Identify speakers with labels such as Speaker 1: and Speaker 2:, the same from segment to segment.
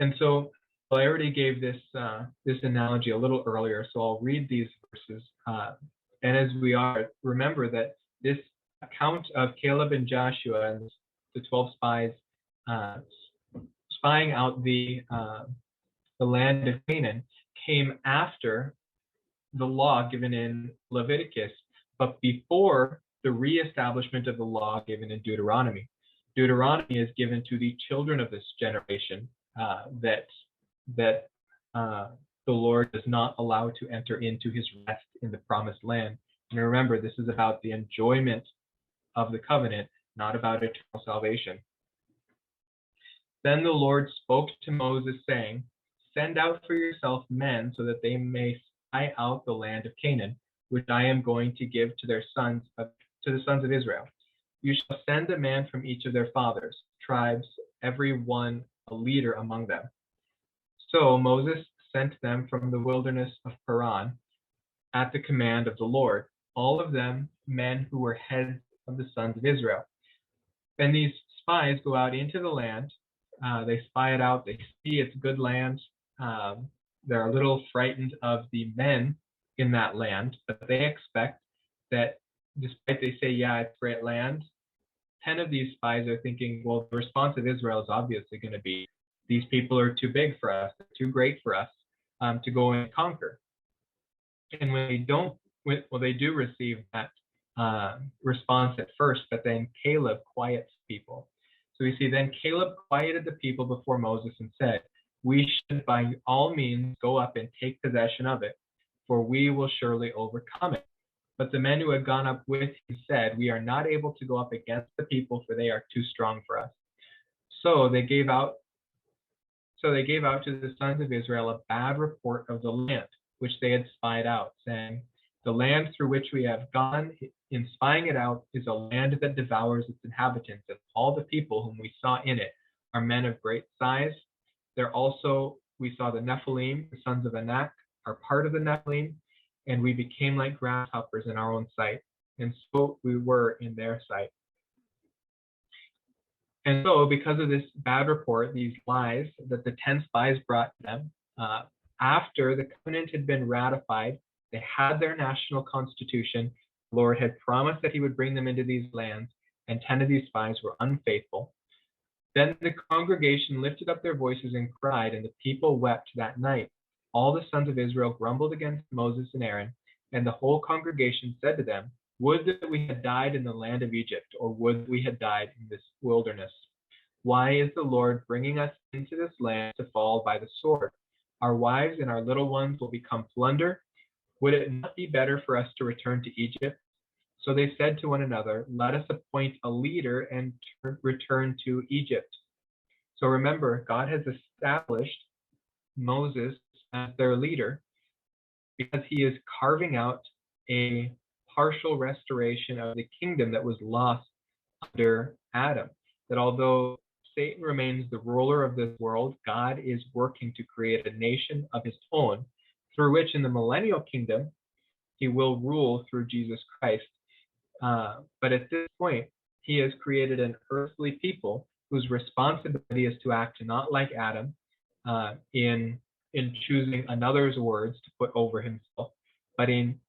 Speaker 1: And so I already gave this analogy a little earlier, so I'll read these verses. And as we are, remember that this account of Caleb and Joshua and the 12 spies spying out the land of Canaan came after the law given in Leviticus, but before the reestablishment of the law given in Deuteronomy. Deuteronomy is given to the children of this generation that the Lord does not allow to enter into his rest in the promised land. And remember, this is about the enjoyment of the covenant, not about eternal salvation. Then the Lord spoke to Moses, saying, "Send out for yourself men so that they may spy out the land of Canaan, which I am going to give to the sons of Israel. You shall send a man from each of their fathers' tribes, every one a leader among them." So Moses sent them from the wilderness of Paran at the command of the Lord, all of them men who were heads of the sons of Israel. Then these spies go out into the land. They spy it out. They see it's good land. They're a little frightened of the men in that land, but they expect that despite they say, yeah, it's great land, 10 of these spies are thinking, well, the response of Israel is obviously going to be, these people are too big for us, they're too great for us to go and conquer. And when they don't, well, they do receive that response at first, but then Caleb quiets people. So we see then Caleb quieted the people before Moses and said, "We should by all means go up and take possession of it, for we will surely overcome it." But the men who had gone up with him said, "We are not able to go up against the people, for they are too strong for us." So they gave out to the sons of Israel a bad report of the land, which they had spied out, saying, "The land through which we have gone in spying it out is a land that devours its inhabitants, and all the people whom we saw in it are men of great size. There also we saw the Nephilim, the sons of Anak, are part of the Nephilim, and we became like grasshoppers in our own sight, and so we were in their sight." And so, because of this bad report, these lies that the 10 spies brought them, after the covenant had been ratified, they had their national constitution. The Lord had promised that he would bring them into these lands, and 10 of these spies were unfaithful. Then the congregation lifted up their voices and cried, and the people wept that night. All the sons of Israel grumbled against Moses and Aaron, and the whole congregation said to them, "Would that we had died in the land of Egypt, or would we had died in this wilderness. Why is the Lord bringing us into this land to fall by the sword? Our wives and our little ones will become plunder. Would it not be better for us to return to Egypt?" So they said to one another, "Let us appoint a leader and return to Egypt." So remember, God has established Moses as their leader because he is carving out a partial restoration of the kingdom that was lost under Adam. That although Satan remains the ruler of this world, God is working to create a nation of his own, through which in the millennial kingdom, he will rule through Jesus Christ. But at this point, he has created an earthly people whose responsibility is to act not like Adam in choosing another's words to put over himself, but in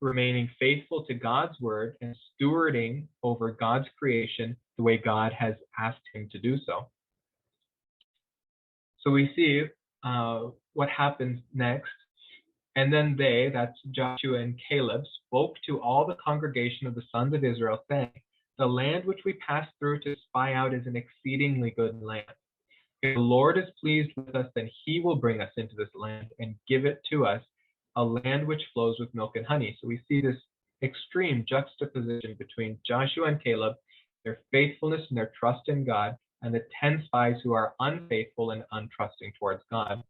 Speaker 1: remaining faithful to God's word and stewarding over God's creation the way God has asked him to do so. So we see what happens next. "And then they," that's Joshua and Caleb, "spoke to all the congregation of the sons of Israel, saying, 'The land which we passed through to spy out is an exceedingly good land. If the Lord is pleased with us, then he will bring us into this land and give it to us, a land which flows with milk and honey.'" So we see this extreme juxtaposition between Joshua and Caleb, their faithfulness and their trust in God, and the 10 spies who are unfaithful and untrusting towards God.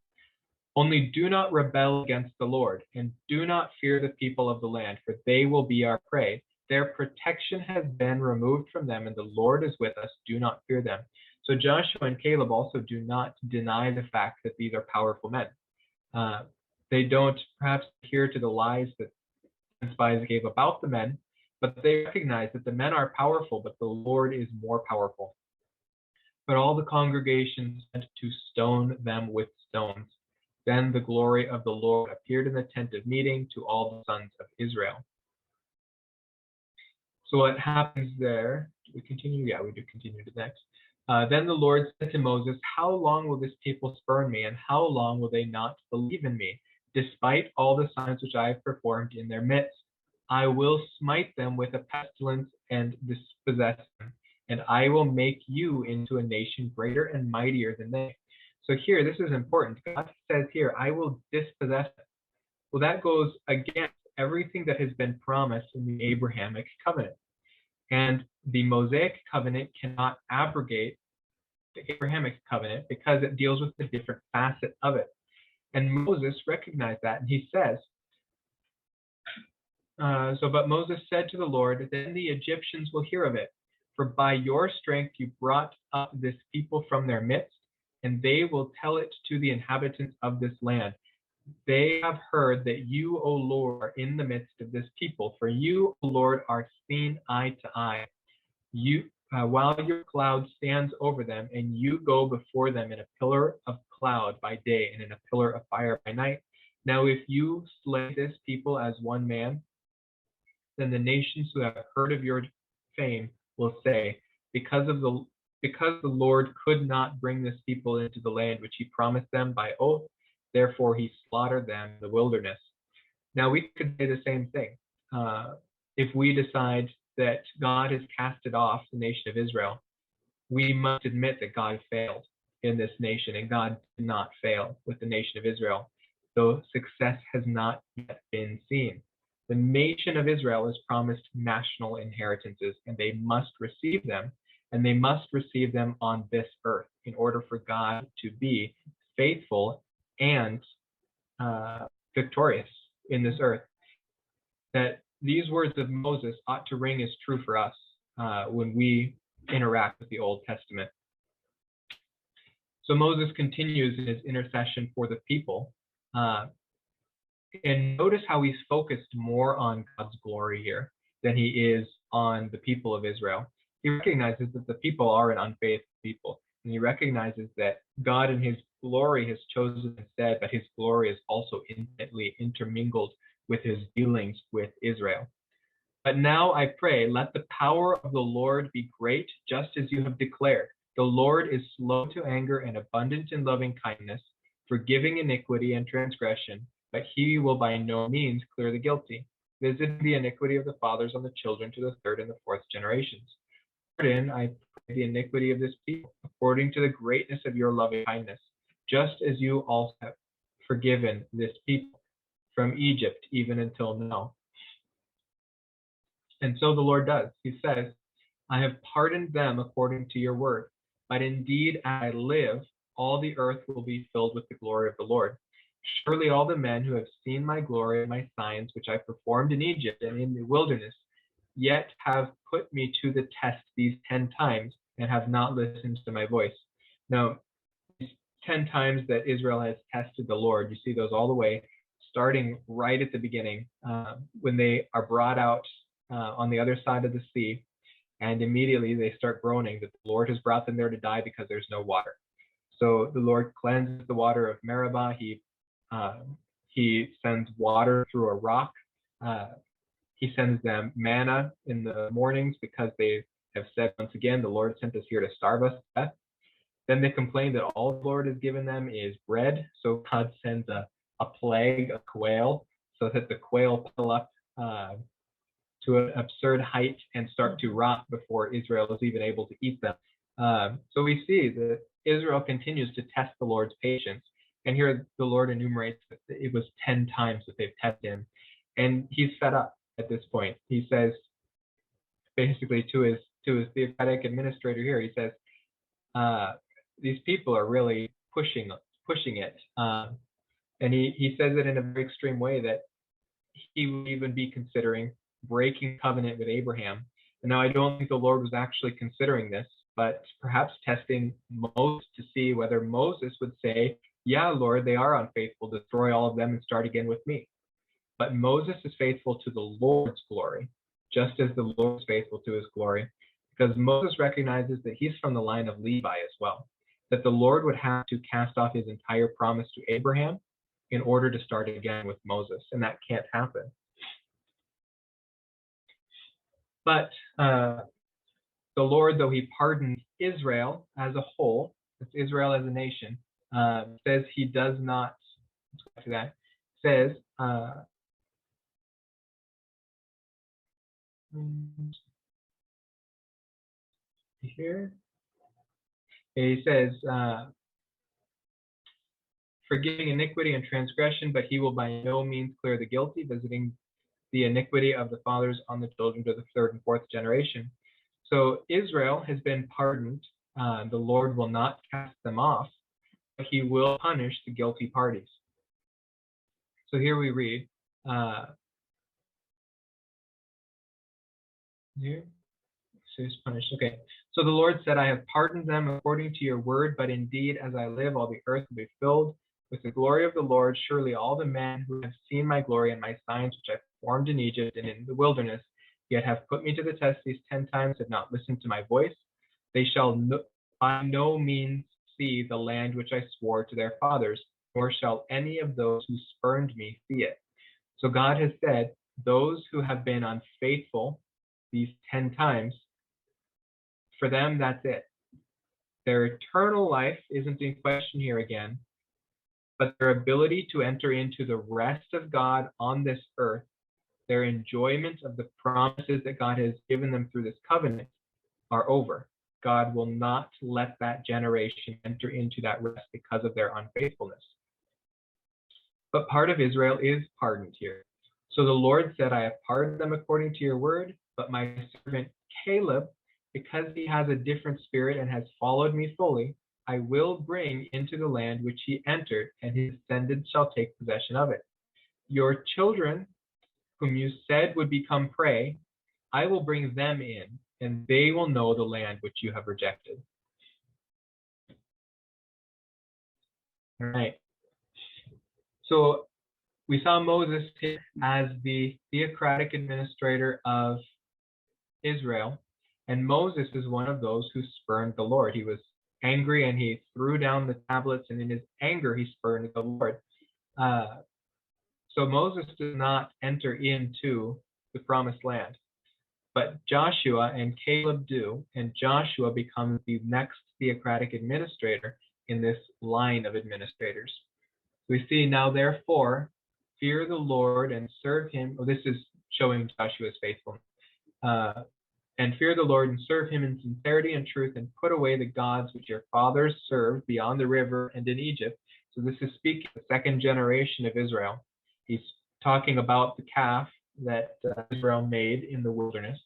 Speaker 1: "Only do not rebel against the Lord, and do not fear the people of the land, for they will be our prey. Their protection has been removed from them, and the Lord is with us. Do not fear them." So Joshua and Caleb also do not deny the fact that these are powerful men. They don't perhaps adhere to the lies that the spies gave about the men, but they recognize that the men are powerful, but the Lord is more powerful. But all the congregation sent to stone them with stones. Then the glory of the Lord appeared in the tent of meeting to all the sons of Israel. So what happens there? Do we continue? Yeah, we do continue to next. Then the Lord said to Moses, how long will this people spurn me, and how long will they not believe in me, despite all the signs which I have performed in their midst? I will smite them with a pestilence and dispossess them, and I will make you into a nation greater and mightier than they. So here, this is important. God says here, I will dispossess them. Well, that goes against everything that has been promised in the Abrahamic covenant. And the Mosaic covenant cannot abrogate the Abrahamic covenant because it deals with a different facet of it. And Moses recognized that, and he says, but Moses said to the Lord, then the Egyptians will hear of it, for by your strength you brought up this people from their midst, and they will tell it to the inhabitants of this land. They have heard that you, O Lord, are in the midst of this people, for you, O Lord, are seen eye to eye. While your cloud stands over them, and you go before them in a pillar of cloud by day and in a pillar of fire by night. Now, if you slay this people as one man, then the nations who have heard of your fame will say, because the Lord could not bring this people into the land which he promised them by oath, therefore he slaughtered them in the wilderness. Now we could say the same thing. If we decide that God has casted off the nation of Israel, we must admit that God failed in this nation, and God did not fail with the nation of Israel, though success has not yet been seen. The nation of Israel is promised national inheritances, and they must receive them, and they must receive them on this earth in order for God to be faithful and victorious in this earth. That these words of Moses ought to ring as true for us when we interact with the Old Testament. So Moses continues in his intercession for the people. And notice how he's focused more on God's glory here than he is on the people of Israel. He recognizes that the people are an unfaithful people, and he recognizes that God in his glory has chosen instead, but his glory is also intimately intermingled with his dealings with Israel. But now I pray, let the power of the Lord be great, just as you have declared. The Lord is slow to anger and abundant in loving kindness, forgiving iniquity and transgression, but he will by no means clear the guilty, visiting the iniquity of the fathers on the children to the third and the fourth generations. Pardon, I pray, the iniquity of this people, according to the greatness of your loving kindness, just as you also have forgiven this people from Egypt even until now. And so the Lord does. He says, I have pardoned them according to your word, but indeed as I live, all the earth will be filled with the glory of the Lord. Surely all the men who have seen my glory and my signs, which I performed in Egypt and in the wilderness, yet have put me to the test these 10 times and have not listened to my voice. Now, these 10 times that Israel has tested the Lord, you see those all the way, starting right at the beginning, when they are brought out on the other side of the sea, and immediately they start groaning that the Lord has brought them there to die because there's no water. So the Lord cleanses the water of Meribah. He sends water through a rock. He sends them manna in the mornings because they have said once again, the Lord sent us here to starve us to death. Then they complain that all the Lord has given them is bread. So God sends a plague of quail so that the quail pull up to an absurd height and start to rot before Israel is even able to eat them. So we see that Israel continues to test the Lord's patience. And here the Lord enumerates that it was 10 times that they've tested him. And he's fed up at this point. He says, basically to his theocratic administrator here, he says, these people are really pushing it. And he says it in a very extreme way that he would even be considering breaking covenant with Abraham. And now I don't think the Lord was actually considering this, but perhaps testing Moses to see whether Moses would say, yeah, Lord, they are unfaithful, destroy all of them and start again with me. But Moses is faithful to the Lord's glory, just as the Lord is faithful to his glory. because Moses recognizes that he's from the line of Levi as well, that the Lord would have to cast off his entire promise to Abraham in order to start again with Moses, and that can't happen. But the Lord, though he pardoned Israel as a whole, that's Israel as a nation, says he does not, let's go back to that, says, here, he says, forgiving iniquity and transgression, but he will by no means clear the guilty, visiting the iniquity of the fathers on the children to the third and fourth generation. So Israel has been pardoned. The Lord will not cast them off, but he will punish the guilty parties. So here we read, here, so he's punished. Okay. So the Lord said, I have pardoned them according to your word, but indeed, as I live, all the earth will be filled with the glory of the Lord. Surely all the men who have seen my glory and my signs, which I performed in Egypt and in the wilderness, yet have put me to the test these 10 times, have not listened to my voice. They shall by no means see the land which I swore to their fathers, nor shall any of those who spurned me see it. So God has said, those who have been unfaithful these 10 times, for them, that's it. Their eternal life isn't in question here again, but their ability to enter into the rest of God on this earth, their enjoyment of the promises that God has given them through this covenant are over. God will not let that generation enter into that rest because of their unfaithfulness. But part of Israel is pardoned here. So the Lord said, I have pardoned them according to your word, but my servant Caleb, because he has a different spirit and has followed me fully, I will bring into the land which he entered, and his descendants shall take possession of it. Your children, whom you said would become prey, I will bring them in, and they will know the land which you have rejected. All right. So we saw Moses as the theocratic administrator of Israel, and Moses is one of those who spurned the Lord. He was angry and he threw down the tablets, and in his anger he spurned the Lord. So Moses does not enter into the promised land, but Joshua and Caleb do, and Joshua becomes the next theocratic administrator in this line of administrators. We see now, therefore, fear the Lord and serve him. Oh, this is showing Joshua's faithfulness. And fear the Lord and serve him in sincerity and truth, and put away the gods which your fathers served beyond the river and in Egypt. So this is speaking of the second generation of Israel. He's talking about the calf that Israel made in the wilderness.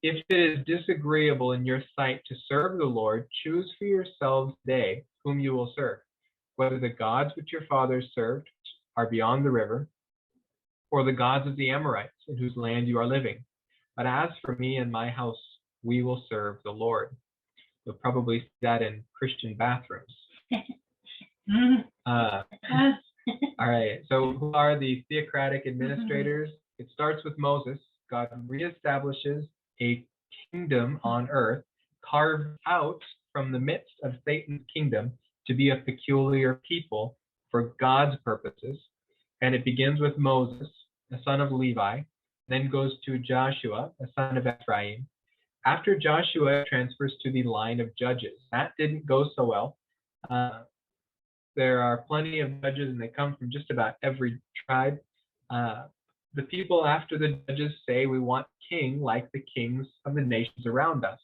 Speaker 1: If it is disagreeable in your sight to serve the Lord, choose for yourselves today whom you will serve, whether the gods which your fathers served are beyond the river, or the gods of the Amorites in whose land you are living. But as for me and my house, we will serve the Lord. You'll probably see that in Christian bathrooms. All right, so who are the theocratic administrators? It starts with Moses. God reestablishes a kingdom on earth, carved out from the midst of Satan's kingdom to be a peculiar people for God's purposes. And it begins with Moses, the son of Levi, then goes to Joshua, a son of Ephraim. After Joshua transfers to the line of judges. That didn't go so well. There are plenty of judges, and they come from just about every tribe. The people after the judges say, we want a king like the kings of the nations around us.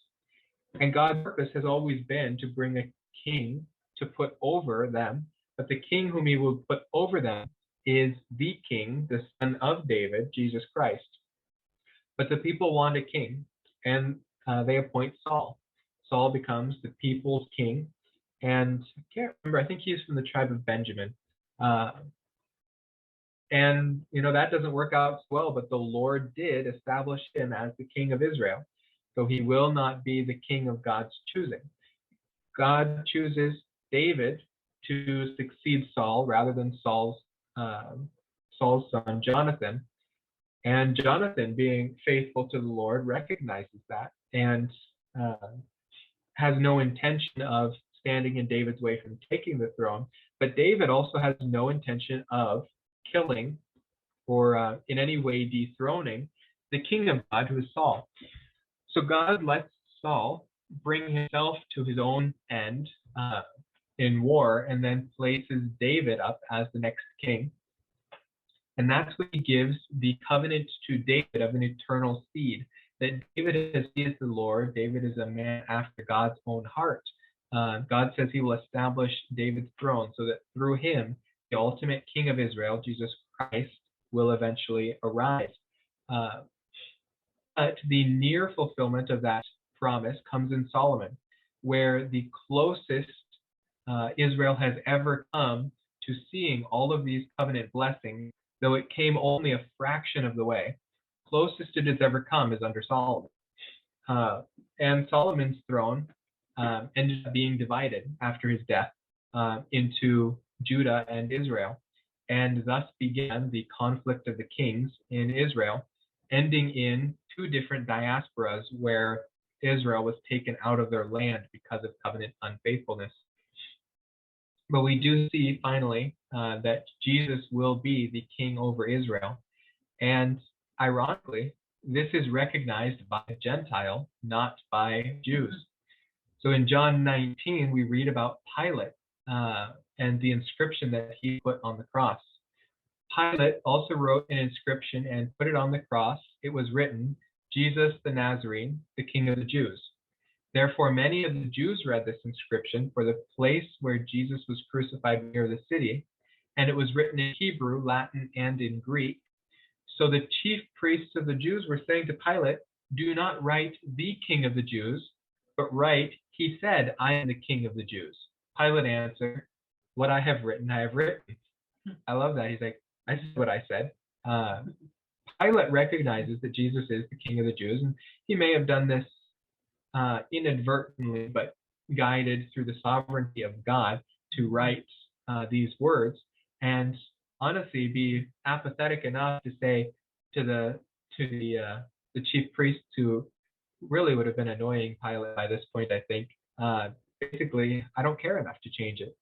Speaker 1: And God's purpose has always been to bring a king to put over them, but the king whom he will put over them is the king, the son of David, Jesus Christ. But the people want a king, and they appoint Saul. Saul becomes the people's king, and I can't remember, I think he's from the tribe of Benjamin. And, that doesn't work out well, but the Lord did establish him as the king of Israel. So he will not be the king of God's choosing. God chooses David to succeed Saul rather than Saul's son, Jonathan. And Jonathan, being faithful to the Lord, recognizes that. and uh, has no intention of standing in David's way from taking the throne. But David also has no intention of killing or in any way dethroning the king of God, who is Saul. So God lets Saul bring himself to his own end in war, and then places David up as the next king. And that's when he gives the covenant to David of an eternal seed. That David is the Lord. David is a man after God's own heart. God says he will establish David's throne so that through him, the ultimate king of Israel, Jesus Christ, will eventually arise. But the near fulfillment of that promise comes in Solomon, where the closest Israel has ever come to seeing all of these covenant blessings, though it came only a fraction of the way. Closest it has ever come is under Solomon. And Solomon's throne ended up being divided after his death into Judah and Israel, and thus began the conflict of the kings in Israel, ending in two different diasporas where Israel was taken out of their land because of covenant unfaithfulness. But we do see finally that Jesus will be the king over Israel. And ironically, this is recognized by a Gentile, not by Jews. So in John 19, we read about Pilate and the inscription that he put on the cross. Pilate also wrote an inscription and put it on the cross. It was written, Jesus the Nazarene, the King of the Jews. Therefore, many of the Jews read this inscription for the place where Jesus was crucified near the city, and it was written in Hebrew, Latin, and in Greek. So the chief priests of the Jews were saying to Pilate, do not write the King of the Jews, but write, he said, I am the King of the Jews. Pilate answered, what I have written, I have written. I love that. He's like, I said what I said. Pilate recognizes that Jesus is the King of the Jews, and he may have done this inadvertently, but guided through the sovereignty of God to write these words, and honestly be apathetic enough to say to the chief priests, who really would have been annoying Pilate by this point, I think, basically, I don't care enough to change it.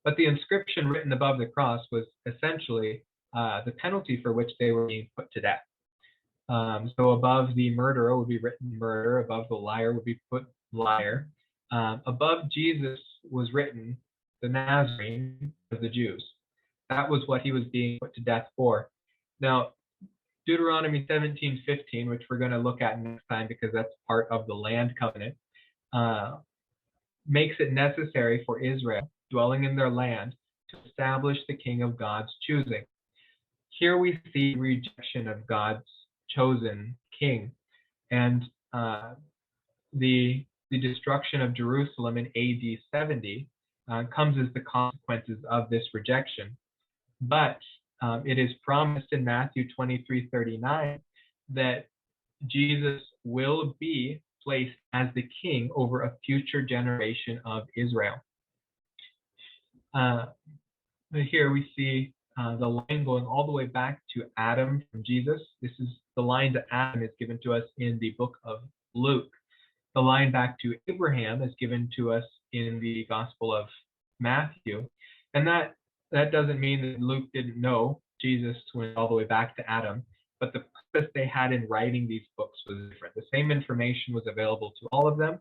Speaker 1: But the inscription written above the cross was essentially the penalty for which they were being put to death. So above the murderer would be written murder, above the liar would be put liar. Above Jesus was written the Nazarene of the Jews. That was what he was being put to death for. Now, Deuteronomy 17:15, which we're going to look at next time because that's part of the land covenant, makes it necessary for Israel, dwelling in their land, to establish the king of God's choosing. Here we see rejection of God's chosen king, and the destruction of Jerusalem in AD 70 comes as the consequences of this rejection. But it is promised in Matthew 23:39 that Jesus will be placed as the king over a future generation of Israel. Here we see the line going all the way back to Adam from Jesus. This is the line to Adam is given to us in the book of Luke. The line back to Abraham is given to us in the Gospel of Matthew. And that doesn't mean that Luke didn't know Jesus went all the way back to Adam, but the purpose they had in writing these books was different. The same information was available to all of them,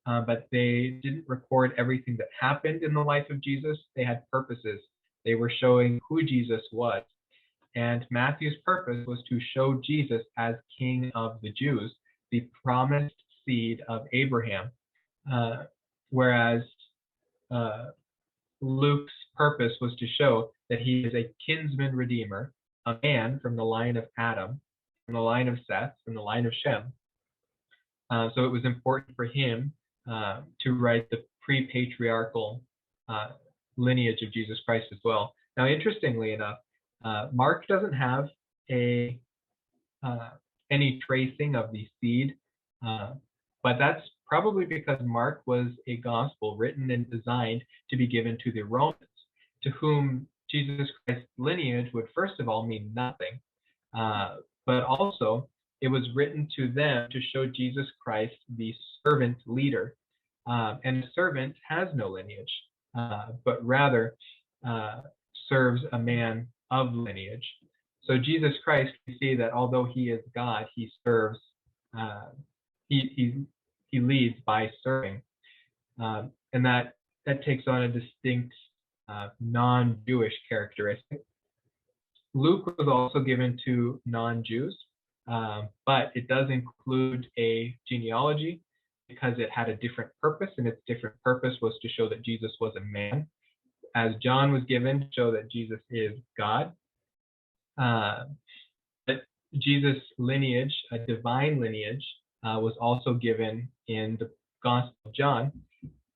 Speaker 1: but they didn't record everything that happened in the life of Jesus. They had purposes. They were showing who Jesus was. And Matthew's purpose was to show Jesus as King of the Jews, the promised seed of Abraham, whereas Luke's purpose was to show that he is a kinsman redeemer, a man from the line of Adam, from the line of Seth, from the line of Shem. So it was important for him to write the pre-patriarchal lineage of Jesus Christ as well. Now, interestingly enough, Mark doesn't have any tracing of the seed, but that's probably because Mark was a gospel written and designed to be given to the Romans, to whom Jesus Christ's lineage would first of all mean nothing, but also It was written to them to show Jesus Christ the servant leader. And the servant has no lineage, but rather serves a man of lineage. So Jesus Christ, we see that although he is God, he serves, he leads by serving. And that takes on a distinct non-Jewish characteristic. Luke was also given to non-Jews, but it does include a genealogy because it had a different purpose, and its different purpose was to show that Jesus was a man, as John was given to show that Jesus is God. But Jesus' lineage, a divine lineage, was also given in the Gospel of John,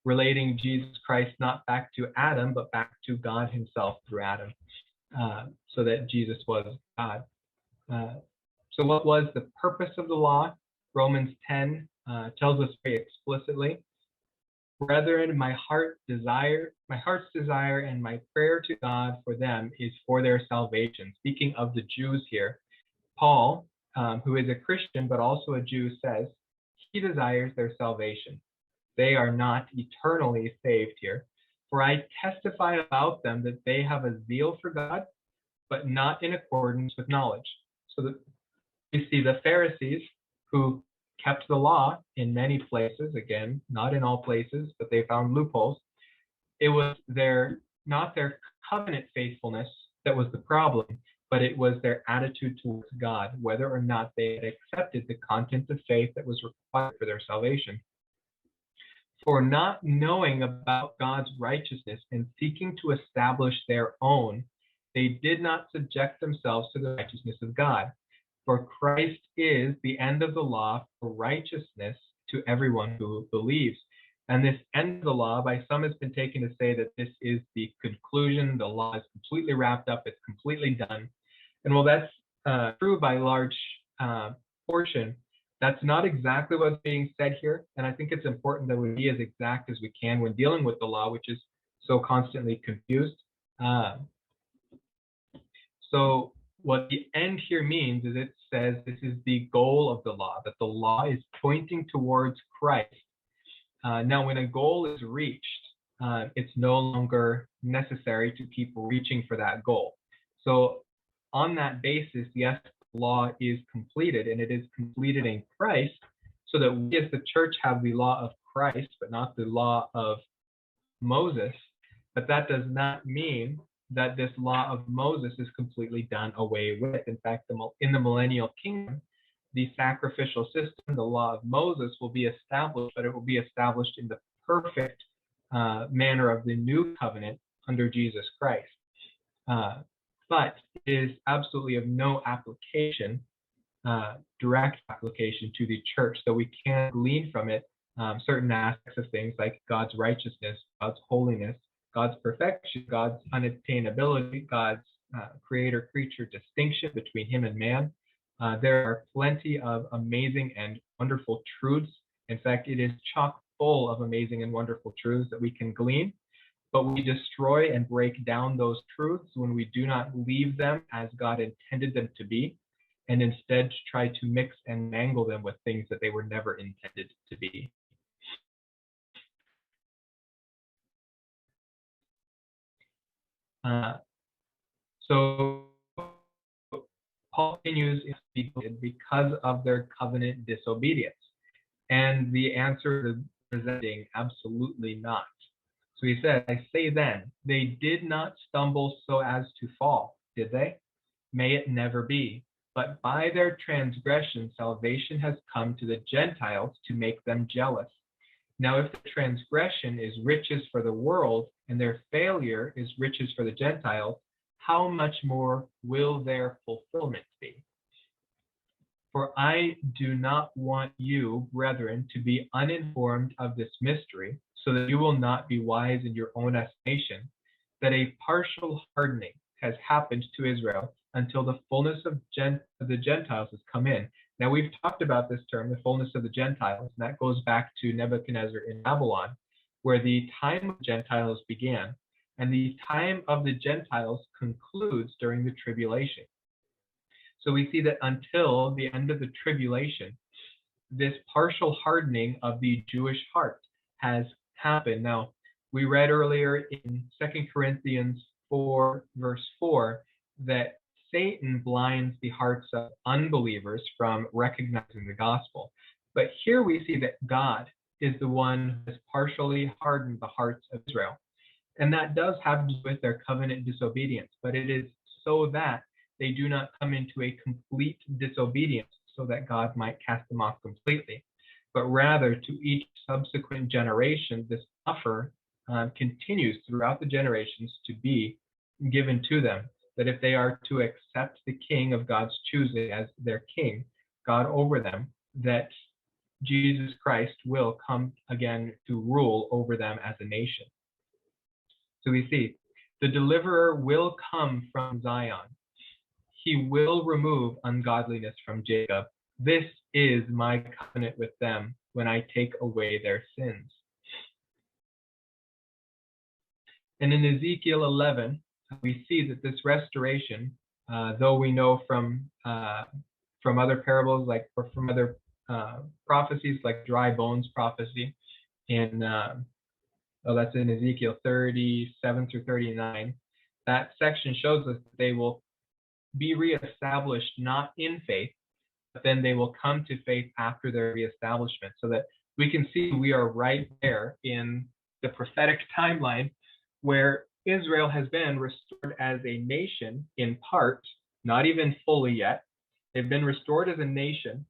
Speaker 1: relating Jesus Christ not back to Adam, but back to God himself through Adam, so that Jesus was God. So what was the purpose of the law? Romans 10 tells us very explicitly, brethren, my heart's desire and my prayer to God for them is for their salvation. Speaking of the Jews here, Paul, who is a Christian but also a Jew, says he desires their salvation. They are not eternally saved here. For I testify about them that they have a zeal for God, but not in accordance with knowledge. So that we see the Pharisees, who kept the law in many places, again, not in all places, but they found loopholes. It was not their covenant faithfulness that was the problem, but it was their attitude towards God, whether or not they had accepted the content of faith that was required for their salvation. For not knowing about God's righteousness and seeking to establish their own, they did not subject themselves to the righteousness of God. For Christ is the end of the law for righteousness to everyone who believes. And this end of the law, by some, has been taken to say that this is the conclusion. The law is completely wrapped up. It's completely done. And while that's true by large portion, that's not exactly what's being said here. And I think it's important that we be as exact as we can when dealing with the law, which is so constantly confused. So what the end here means is it says this is the goal of the law, that the law is pointing towards Christ. Now, when a goal is reached, it's no longer necessary to keep reaching for that goal. So on that basis, yes, the law is completed, and it is completed in Christ, so that we as the church have the law of Christ, but not the law of Moses. But that does not mean that this law of Moses is completely done away with. In fact, in the millennial kingdom, the sacrificial system, the law of Moses, will be established, but it will be established in the perfect manner of the new covenant under Jesus Christ. But it is absolutely of no application, direct application to the church, so we can glean from it certain aspects of things like God's righteousness, God's holiness, God's perfection, God's unattainability, God's creator-creature distinction between him and man. There are plenty of amazing and wonderful truths. In fact, it is chock full of amazing and wonderful truths that we can glean, but we destroy and break down those truths when we do not leave them as God intended them to be, and instead try to mix and mangle them with things that they were never intended to be. So Paul continues because of their covenant disobedience. And the answer is presenting absolutely not. So he said, I say then, they did not stumble so as to fall, did they? May it never be. But by their transgression, salvation has come to the Gentiles to make them jealous. Now, if the transgression is riches for the world, and their failure is riches for the Gentiles, how much more will their fulfillment be? For I do not want you, brethren, to be uninformed of this mystery, so that you will not be wise in your own estimation, that a partial hardening has happened to Israel until the fullness of the Gentiles has come in. Now, we've talked about this term, the fullness of the Gentiles, and that goes back to Nebuchadnezzar in Babylon, where the time of Gentiles began, and the time of the Gentiles concludes during the tribulation. So we see that until the end of the tribulation, this partial hardening of the Jewish heart has happened. Now, we read earlier in 2 Corinthians 4, verse 4, that Satan blinds the hearts of unbelievers from recognizing the gospel. But here we see that God is the one who has partially hardened the hearts of Israel. And that does have to do with their covenant disobedience, but it is so that they do not come into a complete disobedience so that God might cast them off completely, but rather to each subsequent generation, this offer continues throughout the generations to be given to them, that if they are to accept the king of God's choosing as their king, God over them, that Jesus Christ will come again to rule over them as a nation. So we see the deliverer will come from Zion. He will remove ungodliness from Jacob. This is my covenant with them when I take away their sins. And in Ezekiel 11, we see that this restoration, though we know from other parables, like or from other prophecies, like dry bones prophecy, that's in Ezekiel 37 through 39. That section shows us that they will be reestablished not in faith, but then they will come to faith after their reestablishment, so that we can see we are right there in the prophetic timeline where Israel has been restored as a nation in part, not even fully yet. They've been restored as a nation,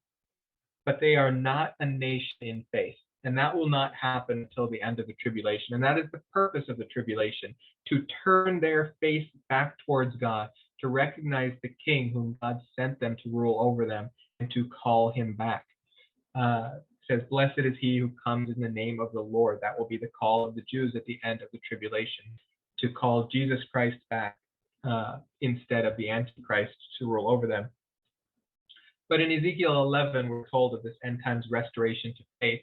Speaker 1: but they are not a nation in faith. And that will not happen until the end of the tribulation. And that is the purpose of the tribulation, to turn their face back towards God, to recognize the king whom God sent them to rule over them, and to call him back. It says, blessed is he who comes in the name of the Lord. That will be the call of the Jews at the end of the tribulation, to call Jesus Christ back instead of the Antichrist to rule over them. But in Ezekiel 11, we're told of this end times restoration to faith.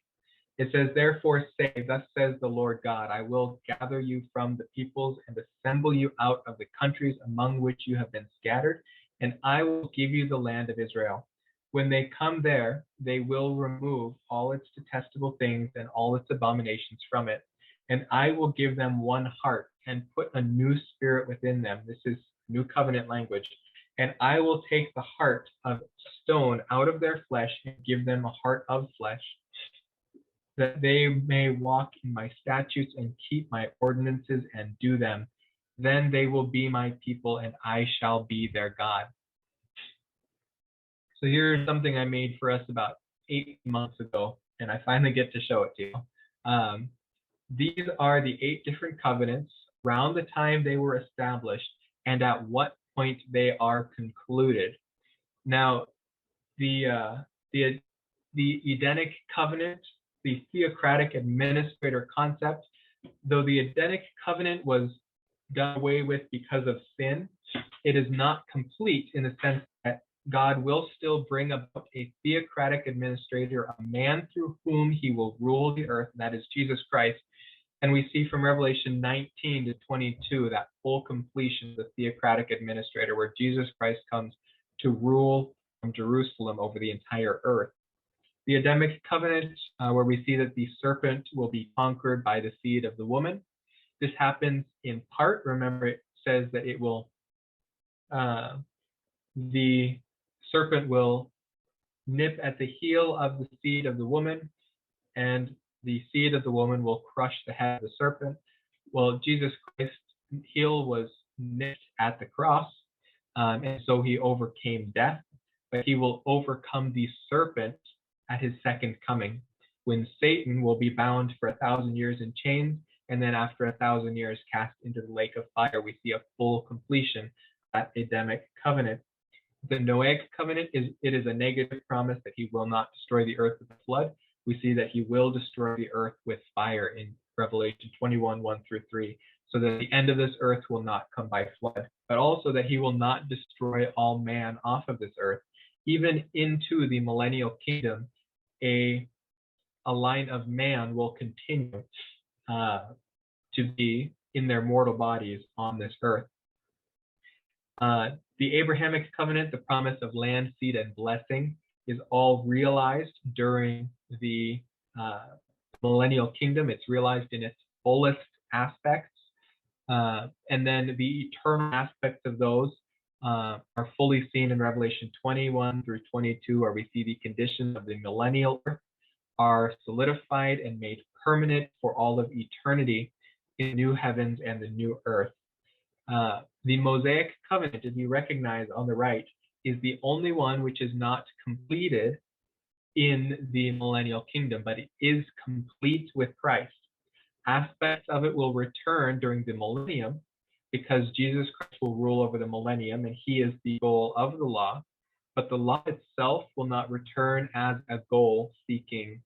Speaker 1: It says, therefore say, thus says the Lord God, I will gather you from the peoples and assemble you out of the countries among which you have been scattered, and I will give you the land of Israel. When they come there, they will remove all its detestable things and all its abominations from it. And I will give them one heart and put a new spirit within them. This is new covenant language. And I will take the heart of stone out of their flesh and give them a heart of flesh, that they may walk in my statutes and keep my ordinances and do them. Then they will be my people, and I shall be their God. So here's something I made for us about 8 months ago, and I finally get to show it to you. These are the 8 different covenants around the time they were established and at what point they are concluded. Now, the Edenic covenant, the theocratic administrator concept, though the Edenic covenant was done away with because of sin, it is not complete in the sense that God will still bring about a theocratic administrator, a man through whom he will rule the earth, and that is Jesus Christ. And we see from Revelation 19 to 22 that full completion of the theocratic administrator, where Jesus Christ comes to rule from Jerusalem over the entire earth. The Adamic covenant, where we see that the serpent will be conquered by the seed of the woman. This happens in part. Remember, it says that it will, the serpent will nip at the heel of the seed of the woman, and the seed of the woman will crush the head of the serpent. Well, Jesus Christ's heel was nipped at the cross, and so he overcame death, but he will overcome the serpent at his second coming, when Satan will be bound for 1,000 years in chains, and then after 1,000 years cast into the lake of fire. We see a full completion of that Adamic covenant. The Noahic covenant is a negative promise that he will not destroy the earth with a flood. We see that he will destroy the earth with fire in Revelation 21, 1 through 3, so that the end of this earth will not come by flood, but also that he will not destroy all man off of this earth. Even into the millennial kingdom, a line of man will continue to be in their mortal bodies on this earth. The Abrahamic covenant, the promise of land, seed, and blessing, is all realized during the millennial kingdom. It's realized in its fullest aspects. And then the eternal aspects of those are fully seen in Revelation 21 through 22, where we see the conditions of the millennial earth are solidified and made permanent for all of eternity in new heavens and the new earth. The Mosaic covenant, as you recognize on the right, is the only one which is not completed in the millennial kingdom, but it is complete with Christ. Aspects of it will return during the millennium because Jesus Christ will rule over the millennium and he is the goal of the law, but the law itself will not return as a goal seeking,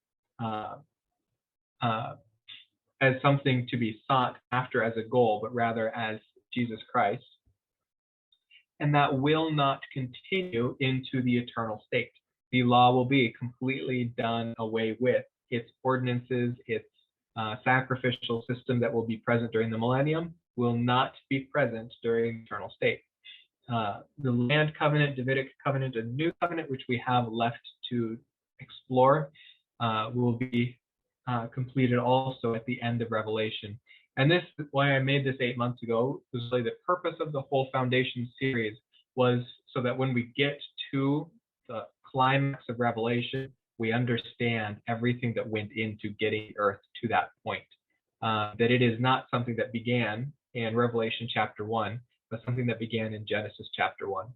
Speaker 1: as something to be sought after as a goal, but rather as Jesus Christ. And that will not continue into the eternal state. The law will be completely done away with. Its ordinances, its sacrificial system that will be present during the millennium will not be present during the eternal state. The land covenant, Davidic covenant, and new covenant, which we have left to explore, will be completed also at the end of Revelation. And this, why I made this 8 months ago, was really the purpose of the whole foundation series, was so that when we get to the climax of Revelation, we understand everything that went into getting the earth to that point. That it is not something that began in Revelation chapter 1, but something that began in Genesis chapter 1.